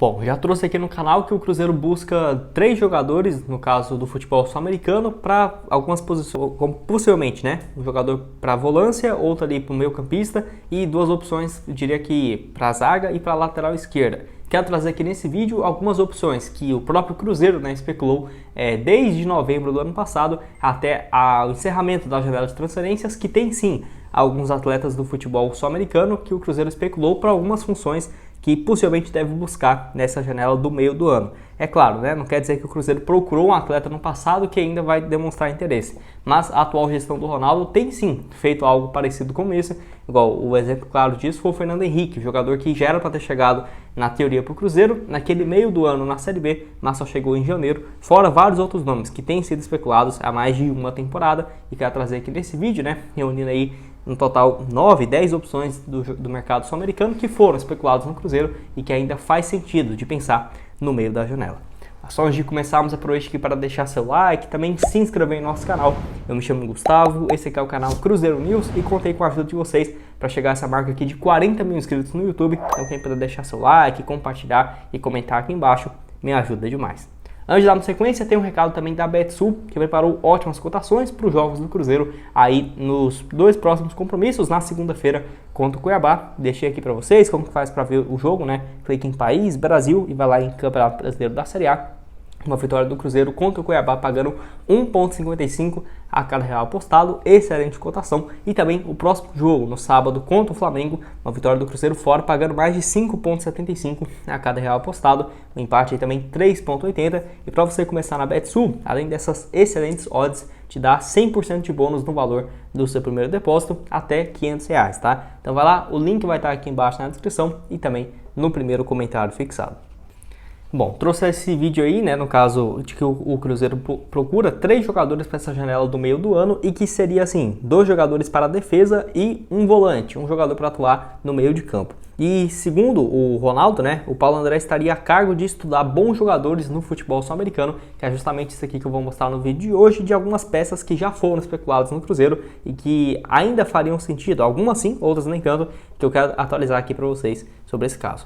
Bom, já trouxe aqui no canal que o Cruzeiro busca 3 jogadores, no caso do futebol sul-americano, para algumas posições, como possivelmente, né? Um jogador para volância, outro ali para o meio-campista e 2 opções, eu diria que para a zaga e para a lateral esquerda. Quero trazer aqui nesse vídeo algumas opções que o próprio Cruzeiro, né, especulou desde novembro do ano passado até o encerramento da janela de transferências, que tem sim alguns atletas do futebol sul-americano que o Cruzeiro especulou para algumas funções que possivelmente deve buscar nessa janela do meio do ano. É claro, né, não quer dizer que o Cruzeiro procurou um atleta no passado que ainda vai demonstrar interesse, mas a atual gestão do Ronaldo tem sim feito algo parecido com isso, igual o exemplo claro disso foi o Fernando Henrique, jogador que já era para ter chegado na teoria para o Cruzeiro, naquele meio do ano na Série B, mas só chegou em janeiro, fora vários outros nomes que têm sido especulados há mais de uma temporada, e quero trazer aqui nesse vídeo, né, reunindo aí no total 9, 10 opções do mercado sul-americano que foram especulados no Cruzeiro e que ainda faz sentido de pensar no meio da janela. Só antes de começarmos, aproveite aqui para deixar seu like, também se inscrever em nosso canal. Eu me chamo Gustavo, esse aqui é o canal Cruzeiro News e contei com a ajuda de vocês para chegar a essa marca aqui de 40 mil inscritos no YouTube. Então quem puder deixar seu like, compartilhar e comentar aqui embaixo, me ajuda demais. Antes de dar uma sequência, tem um recado também da Betsul, que preparou ótimas cotações para os jogos do Cruzeiro aí nos 2 próximos compromissos, na segunda-feira contra o Cuiabá. Deixei aqui para vocês como que faz para ver o jogo, né? Clique em País, Brasil e vai lá em Campeonato Brasileiro da Série A. Uma vitória do Cruzeiro contra o Cuiabá pagando 1,55 a cada real apostado, excelente cotação. E também o próximo jogo, no sábado, contra o Flamengo, uma vitória do Cruzeiro fora, pagando mais de 5,75 a cada real apostado. O empate aí também 3,80. E para você começar na Betsul, além dessas excelentes odds, te dá 100% de bônus no valor do seu primeiro depósito, até R$500, tá? Então vai lá, o link vai estar aqui embaixo na descrição e também no primeiro comentário fixado. Bom, trouxe esse vídeo aí, né, no caso de que o Cruzeiro procura 3 jogadores para essa janela do meio do ano e que seria assim, 2 jogadores para a defesa e um volante, um jogador para atuar no meio de campo. E segundo o Ronaldo, né, o Paulo André estaria a cargo de estudar bons jogadores no futebol sul-americano, que é justamente isso aqui que eu vou mostrar no vídeo de hoje, de algumas peças que já foram especuladas no Cruzeiro e que ainda fariam sentido, algumas sim, outras nem tanto, que eu quero atualizar aqui para vocês sobre esse caso.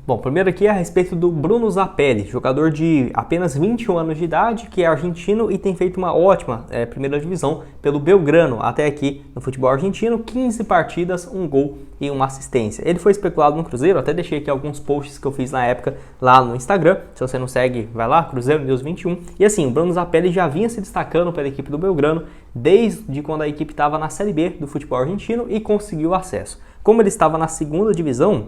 Bom, primeiro aqui é a respeito do Bruno Zapelli, jogador de apenas 21 anos de idade, que é argentino e tem feito uma ótima primeira divisão pelo Belgrano até aqui no futebol argentino, 15 partidas, 1 gol e 1 assistência. Ele foi especulado no Cruzeiro, até deixei aqui alguns posts que eu fiz na época lá no Instagram, se você não segue, vai lá, Cruzeiro News 21. E assim, o Bruno Zapelli já vinha se destacando pela equipe do Belgrano desde quando a equipe estava na Série B do futebol argentino e conseguiu acesso. Como ele estava na segunda divisão,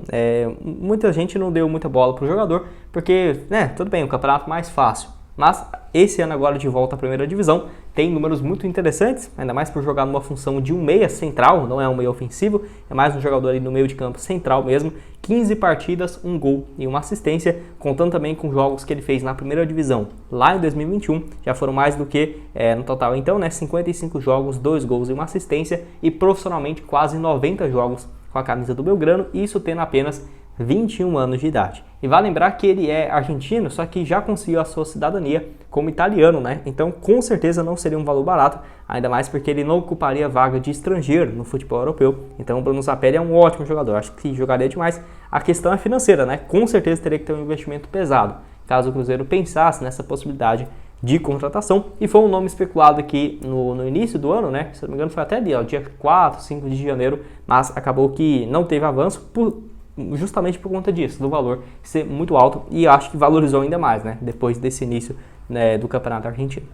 muita gente não deu muita bola para o jogador, porque, né, tudo bem, o campeonato mais fácil. Mas esse ano agora de volta à primeira divisão, tem números muito interessantes, ainda mais por jogar numa função de um meia central, não é um meia ofensivo, é mais um jogador ali no meio de campo central mesmo, 15 partidas, 1 gol e 1 assistência, contando também com jogos que ele fez na primeira divisão lá em 2021, já foram mais do que no total então, né, 55 jogos, 2 gols e 1 assistência, e profissionalmente quase 90 jogos com a camisa do Belgrano, isso tendo apenas 21 anos de idade. E vale lembrar que ele é argentino, só que já conseguiu a sua cidadania como italiano, né? Então, com certeza não seria um valor barato, ainda mais porque ele não ocuparia vaga de estrangeiro no futebol europeu. Então, o Bruno Zapelli é um ótimo jogador, acho que jogaria demais. A questão é financeira, né? Com certeza teria que ter um investimento pesado, caso o Cruzeiro pensasse nessa possibilidade de contratação, e foi um nome especulado aqui no início do ano, né? Se não me engano foi até dia 4, 5 de janeiro, mas acabou que não teve avanço justamente por conta disso, do valor ser muito alto, e acho que valorizou ainda mais, né? Depois desse início, né, do campeonato argentino.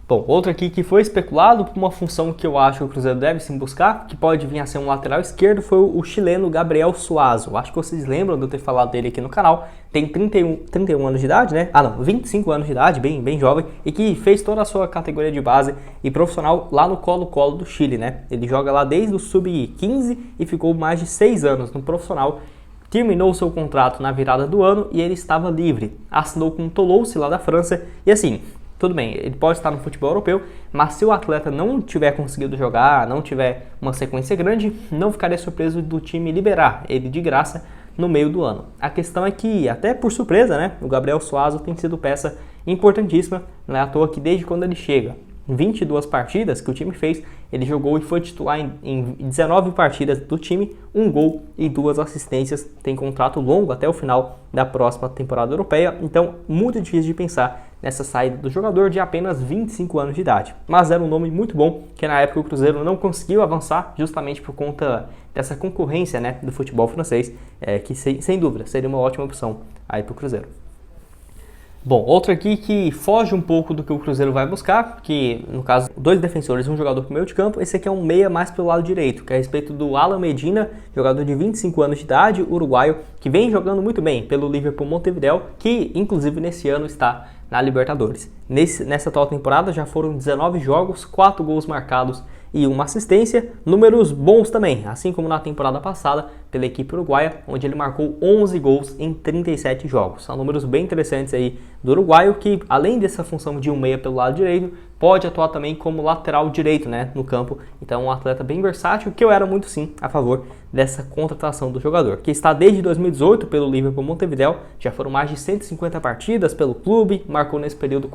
Bom, outro aqui que foi especulado por uma função que eu acho que o Cruzeiro deve sim buscar, que pode vir a ser um lateral esquerdo, foi o chileno Gabriel Suazo. Acho que vocês lembram de eu ter falado dele aqui no canal. Tem 31 anos de idade, né? 25 anos de idade, bem jovem, e que fez toda a sua categoria de base e profissional lá no Colo-Colo do Chile, né? Ele joga lá desde o sub-15 e ficou mais de 6 anos no profissional. Terminou seu contrato na virada do ano e ele estava livre. Assinou com o Toulouse lá da França e assim, tudo bem, ele pode estar no futebol europeu, mas se o atleta não tiver conseguido jogar, não tiver uma sequência grande, não ficaria surpreso do time liberar ele de graça no meio do ano. A questão é que, até por surpresa, né, o Gabriel Suazo tem sido peça importantíssima, não é à toa que desde quando ele chega 22 partidas que o time fez, ele jogou e foi titular em 19 partidas do time, 1 gol e 2 assistências. Tem contrato longo até o final da próxima temporada europeia, então muito difícil de pensar nessa saída do jogador de apenas 25 anos de idade. Mas era um nome muito bom, que na época o Cruzeiro não conseguiu avançar justamente por conta dessa concorrência, né, do futebol francês, que sem dúvida seria uma ótima opção aí para o Cruzeiro. Bom, outro aqui que foge um pouco do que o Cruzeiro vai buscar, que no caso 2 defensores e um jogador para o meio de campo. Esse aqui é um meia mais pelo lado direito, que é a respeito do Alan Medina, jogador de 25 anos de idade, uruguaio, que vem jogando muito bem pelo Liverpool Montevideo, que inclusive nesse ano está na Libertadores. Nessa atual temporada já foram 19 jogos, 4 gols marcados e 1 assistência, números bons também, assim como na temporada passada pela equipe uruguaia, onde ele marcou 11 gols em 37 jogos. São números bem interessantes aí do uruguaio, que além dessa função de um meia pelo lado direito, pode atuar também como lateral direito, né, no campo. Então um atleta bem versátil, que eu era muito sim a favor dessa contratação do jogador, que está desde 2018 pelo Liverpool Montevideo, já foram mais de 150 partidas pelo clube, marcou nesse período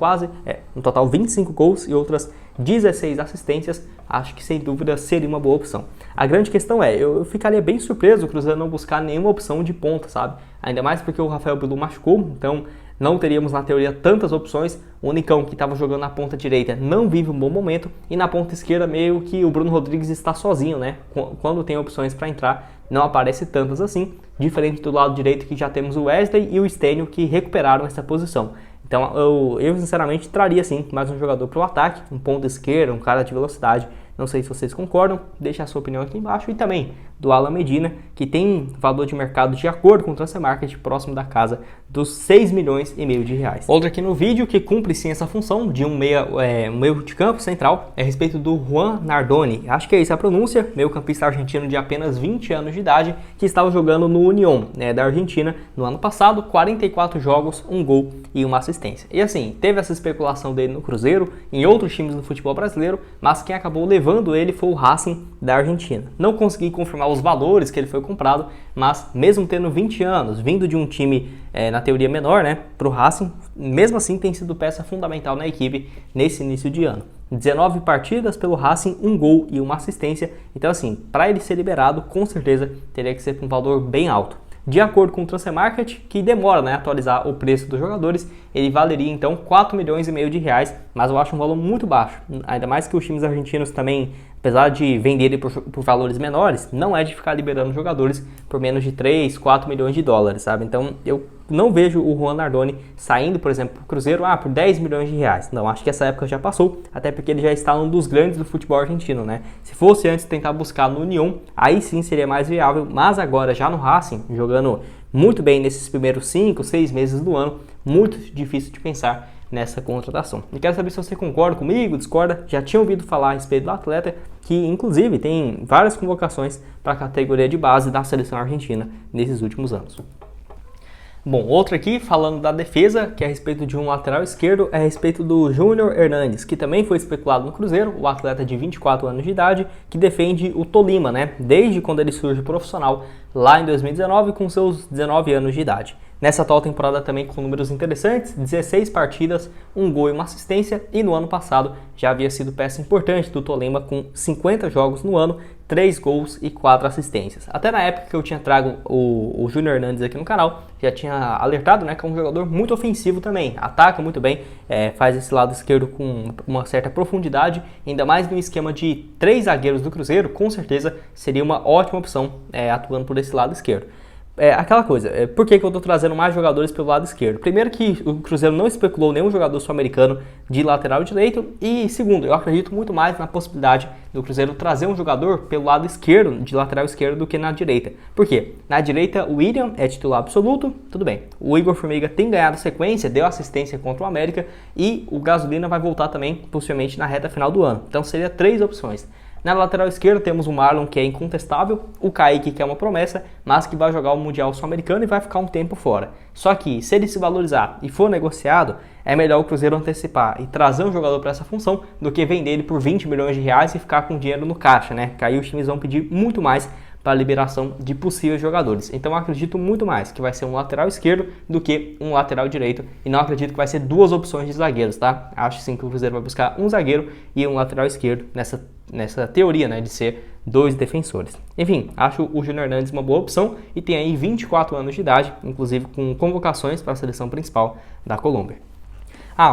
no total 25 gols e outras 16 assistências. Acho que sem dúvida seria uma boa opção. A grande questão eu ficaria bem surpreso o Cruzeiro não buscar nenhuma opção de ponta, sabe? Ainda mais porque o Rafael Bilu machucou, então não teríamos na teoria tantas opções. O Nicão, que estava jogando na ponta direita, não vive um bom momento, e na ponta esquerda meio que o Bruno Rodrigues está sozinho, né? Quando tem opções para entrar, não aparece tantas assim, diferente do lado direito, que já temos o Wesley e o Stênio, que recuperaram essa posição. Então eu sinceramente traria sim mais um jogador para o ataque, um ponta esquerda, um cara de velocidade. Não sei se vocês concordam, deixe a sua opinião aqui embaixo. E também do Alan Medina, que tem valor de mercado de acordo com o Transfer Market próximo da casa dos 6 milhões e meio de reais. Outro aqui no vídeo que cumpre sim essa função de um meio de campo central é a respeito do Juan Nardoni. Acho que é isso a pronúncia, meio campista argentino de apenas 20 anos de idade, que estava jogando no Unión, né, da Argentina no ano passado, 44 jogos, 1 gol e 1 assistência. E assim, teve essa especulação dele no Cruzeiro, em outros times do futebol brasileiro, mas quem acabou levando ele foi o Racing da Argentina. Não consegui confirmar os valores que ele foi comprado, mas mesmo tendo 20 anos, vindo de um time na teoria menor, né, para o Racing, mesmo assim tem sido peça fundamental na equipe nesse início de ano. 19 partidas pelo Racing, 1 gol e 1 assistência. Então assim, para ele ser liberado, com certeza teria que ser com um valor bem alto. De acordo com o Transfer Market, que demora, né, a atualizar o preço dos jogadores, ele valeria então 4 milhões e meio de reais, mas eu acho um valor muito baixo, ainda mais que os times argentinos também, apesar de vender ele por valores menores, não é de ficar liberando jogadores por menos de 3, 4 milhões de dólares, sabe? Então eu não vejo o Juan Nardoni saindo, por exemplo, para o Cruzeiro por 10 milhões de reais. Não, acho que essa época já passou, até porque ele já está um dos grandes do futebol argentino, né? Se fosse antes tentar buscar no Unión, aí sim seria mais viável, mas agora já no Racing, jogando muito bem nesses primeiros 5, 6 meses do ano, muito difícil de pensar nessa contratação. E quero saber se você concorda comigo, discorda. Já tinha ouvido falar a respeito do atleta, que inclusive tem várias convocações para a categoria de base da seleção argentina nesses últimos anos. Bom, outro aqui falando da defesa, que é a respeito de um lateral esquerdo, é a respeito do Júnior Hernández, que também foi especulado no Cruzeiro, o atleta de 24 anos de idade, que defende o Tolima, né, desde quando ele surge profissional lá em 2019, com seus 19 anos de idade. Nessa atual temporada também com números interessantes, 16 partidas, 1 gol e 1 assistência, e no ano passado já havia sido peça importante do Tolima com 50 jogos no ano, 3 gols e 4 assistências. Até na época que eu tinha trago o Júnior Hernández aqui no canal, já tinha alertado, né, que é um jogador muito ofensivo também, ataca muito bem, faz esse lado esquerdo com uma certa profundidade, ainda mais no esquema de 3 zagueiros do Cruzeiro, com certeza seria uma ótima opção atuando por esse lado esquerdo. Aquela coisa, por que eu estou trazendo mais jogadores pelo lado esquerdo? Primeiro que o Cruzeiro não especulou nenhum jogador sul-americano de lateral direito, e segundo, eu acredito muito mais na possibilidade do Cruzeiro trazer um jogador pelo lado esquerdo, de lateral esquerdo, do que na direita. Por quê? Na direita o William é titular absoluto, tudo bem. O Igor Formiga tem ganhado sequência, deu assistência contra o América, e o Gasolina vai voltar também, possivelmente na reta final do ano. Então seria 3 opções. Na lateral esquerda temos o Marlon, que é incontestável, o Kaique, que é uma promessa, mas que vai jogar o Mundial Sul-Americano e vai ficar um tempo fora. Só que, se ele se valorizar e for negociado, é melhor o Cruzeiro antecipar e trazer um jogador para essa função do que vender ele por 20 milhões de reais e ficar com dinheiro no caixa, né? Que aí os times vão pedir muito mais para a liberação de possíveis jogadores. Então eu acredito muito mais que vai ser um lateral esquerdo do que um lateral direito, e não acredito que vai ser duas opções de zagueiros, tá? Acho sim que o Cruzeiro vai buscar um zagueiro e um lateral esquerdo nessa teoria, né, de ser dois defensores. Enfim, acho o Júnior Hernandes uma boa opção e tem aí 24 anos de idade, inclusive com convocações para a seleção principal da Colômbia.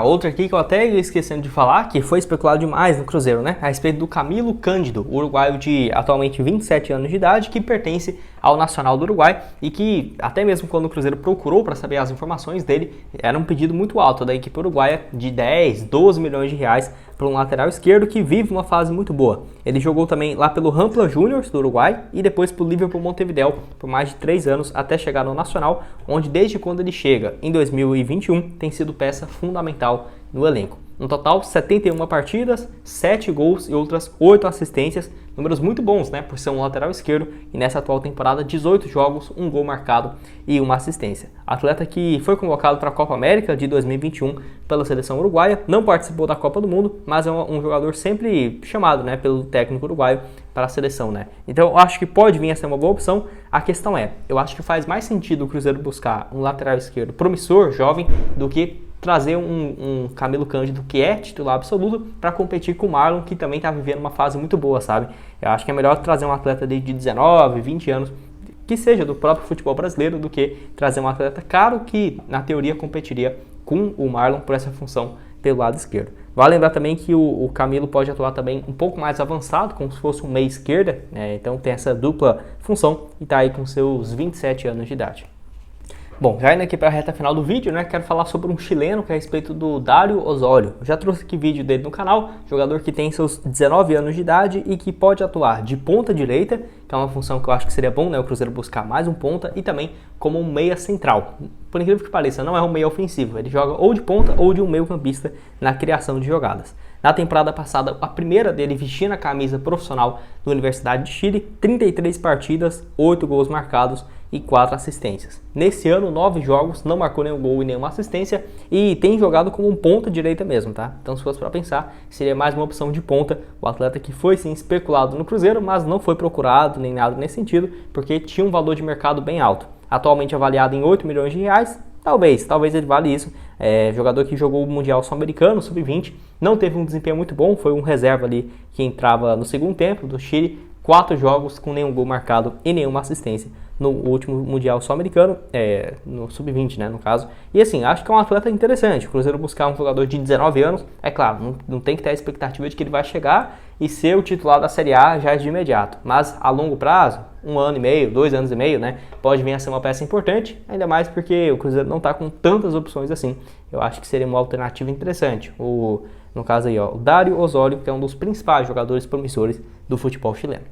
Outra aqui que eu até ia esquecendo de falar, que foi especulado demais no Cruzeiro, né? A respeito do Camilo Cândido, uruguaio de atualmente 27 anos de idade, que pertence ao Nacional do Uruguai e que, até mesmo quando o Cruzeiro procurou para saber as informações dele, era um pedido muito alto da equipe uruguaia de 10, 12 milhões de reais para um lateral esquerdo que vive uma fase muito boa. Ele jogou também lá pelo Rampla Juniors do Uruguai e depois pelo Liverpool Montevideo por mais de 3 anos até chegar no Nacional, onde desde quando ele chega, em 2021, tem sido peça fundamental no elenco. No total, 71 partidas, 7 gols e outras 8 assistências, números muito bons, né, por ser um lateral esquerdo, e nessa atual temporada, 18 jogos, 1 gol marcado e uma assistência. Atleta que foi convocado para a Copa América de 2021 pela seleção uruguaia, não participou da Copa do Mundo, mas é um jogador sempre chamado, né, pelo técnico uruguaio para a seleção, né. Então, eu acho que pode vir a ser uma boa opção. A questão é, eu acho que faz mais sentido o Cruzeiro buscar um lateral esquerdo promissor, jovem, do que trazer um Camilo Cândido que é titular absoluto para competir com o Marlon, que também está vivendo uma fase muito boa, sabe? Eu acho que é melhor trazer um atleta de 19, 20 anos, que seja do próprio futebol brasileiro, do que trazer um atleta caro que, na teoria, competiria com o Marlon por essa função pelo lado esquerdo. Vale lembrar também que o Camilo pode atuar também um pouco mais avançado, como se fosse um meia esquerda, né? Então tem essa dupla função e está aí com seus 27 anos de idade. Bom, já indo aqui para a reta final do vídeo, né, quero falar sobre um chileno que é a respeito do Dario Osorio. Eu já trouxe aqui vídeo dele no canal, jogador que tem seus 19 anos de idade e que pode atuar de ponta direita, que é uma função que eu acho que seria bom, né, o Cruzeiro buscar mais um ponta, e também como um meia central. Por incrível que pareça, não é um meia ofensivo, ele joga ou de ponta ou de um meio campista na criação de jogadas. Na temporada passada, a primeira dele vestindo a camisa profissional da Universidade de Chile, 33 partidas, 8 gols marcados e 4 assistências. Nesse ano, 9 jogos, não marcou nenhum gol e nenhuma assistência e tem jogado como um ponta direita mesmo, tá? Então, se fosse para pensar, seria mais uma opção de ponta, o atleta que foi sim especulado no Cruzeiro, mas não foi procurado nem nada nesse sentido, porque tinha um valor de mercado bem alto. Atualmente avaliado em 8 milhões de reais, talvez ele vale isso. Jogador que jogou o Mundial Sul-Americano, Sub-20, não teve um desempenho muito bom, foi um reserva ali que entrava no segundo tempo do Chile, 4 jogos com nenhum gol marcado e nenhuma assistência no último Mundial Sul-Americano, no Sub-20, né, no caso. E assim, acho que é um atleta interessante, o Cruzeiro buscar um jogador de 19 anos, é claro, não tem que ter a expectativa de que ele vai chegar e ser o titular da Série A já de imediato, mas a longo prazo, 1 ano e meio, 2 anos e meio, né, pode vir a ser uma peça importante, ainda mais porque o Cruzeiro não está com tantas opções assim. Eu acho que seria uma alternativa interessante. No caso aí, o Dario Osorio, que é um dos principais jogadores promissores do futebol chileno.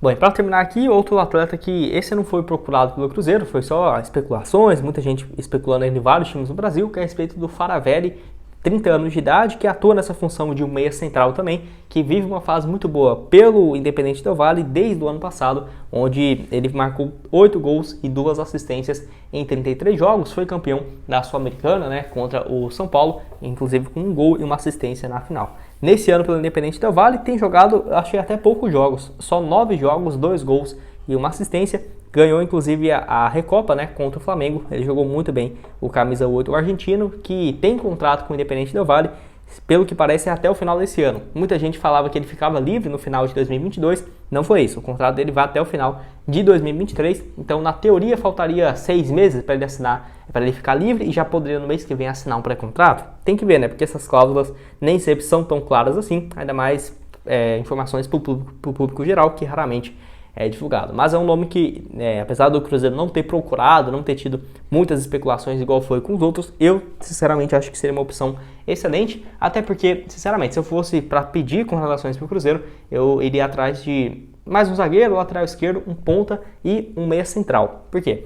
Bom, e para terminar aqui, outro atleta que esse não foi procurado pelo Cruzeiro, foi só especulações, muita gente especulando em vários times no Brasil, que é a respeito do Faravelli, 30 anos de idade, que atua nessa função de um meia central também, que vive uma fase muito boa pelo Independente Del Valle desde o ano passado, onde ele marcou 8 gols e 2 assistências em 33 jogos, foi campeão da Sul-Americana, né, contra o São Paulo, inclusive com um gol e uma assistência na final. Nesse ano pelo Independente Del Valle tem jogado, achei até poucos jogos, só 9 jogos, 2 gols e uma assistência. Ganhou inclusive a Recopa, né, contra o Flamengo. Ele jogou muito bem, o camisa 8, o argentino, que tem contrato com o Independente Del Valle, pelo que parece até o final desse ano. Muita gente falava que ele ficava livre no final de 2022, não foi isso. O contrato dele vai até o final de 2023, então na teoria faltaria 6 meses para ele assinar, para ele ficar livre, e já poderia no mês que vem assinar um pré-contrato. Tem que ver, né, porque essas cláusulas nem sempre são tão claras assim, ainda mais informações para o público geral, que raramente é divulgado. Mas é um nome que, apesar do Cruzeiro não ter procurado, não ter tido muitas especulações igual foi com os outros, eu sinceramente acho que seria uma opção excelente, até porque, sinceramente, se eu fosse para pedir contratações para o Cruzeiro, eu iria atrás de mais um zagueiro, lateral esquerdo, um ponta e um meia central. Por quê?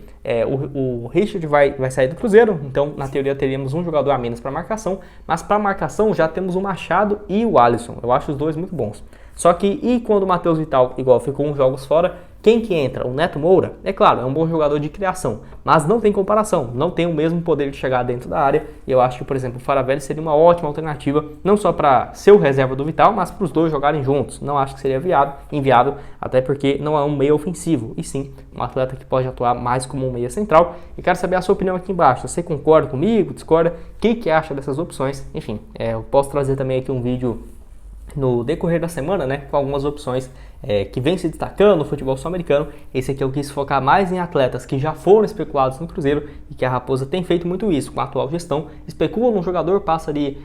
O Richard vai sair do Cruzeiro, então na teoria teríamos um jogador a menos para marcação, mas para marcação já temos o Machado e o Alisson. Eu acho os dois muito bons. Só que, e quando o Matheus Vital, igual, ficou uns jogos fora, quem que entra? O Neto Moura? É claro, é um bom jogador de criação, mas não tem comparação, não tem o mesmo poder de chegar dentro da área. E eu acho que, por exemplo, o Faravelli seria uma ótima alternativa, não só para ser o reserva do Vital, mas para os dois jogarem juntos. Não acho que seria inviável, até porque não é um meia ofensivo, e sim um atleta que pode atuar mais como um meia central. E quero saber a sua opinião aqui embaixo. Você concorda comigo, discorda? O que acha dessas opções? Enfim, eu posso trazer também aqui um vídeo no decorrer da semana, né, com algumas opções que vem se destacando no futebol sul-americano. Esse aqui eu quis focar mais em atletas que já foram especulados no Cruzeiro e que a Raposa tem feito muito isso com a atual gestão. Especula num jogador, passa ali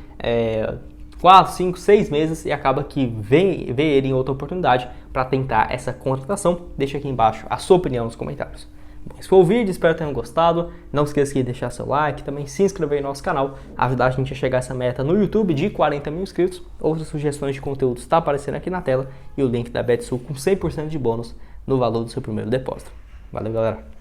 4, 5, 6 meses e acaba que vê ele em outra oportunidade para tentar essa contratação. Deixa aqui embaixo a sua opinião nos comentários. Bom, esse foi o vídeo, espero que tenham gostado. Não esqueça de deixar seu like, também se inscrever no nosso canal, ajudar a gente a chegar a essa meta no YouTube de 40 mil inscritos. Outras sugestões de conteúdo está aparecendo aqui na tela e o link da BetSul com 100% de bônus no valor do seu primeiro depósito. Valeu, galera!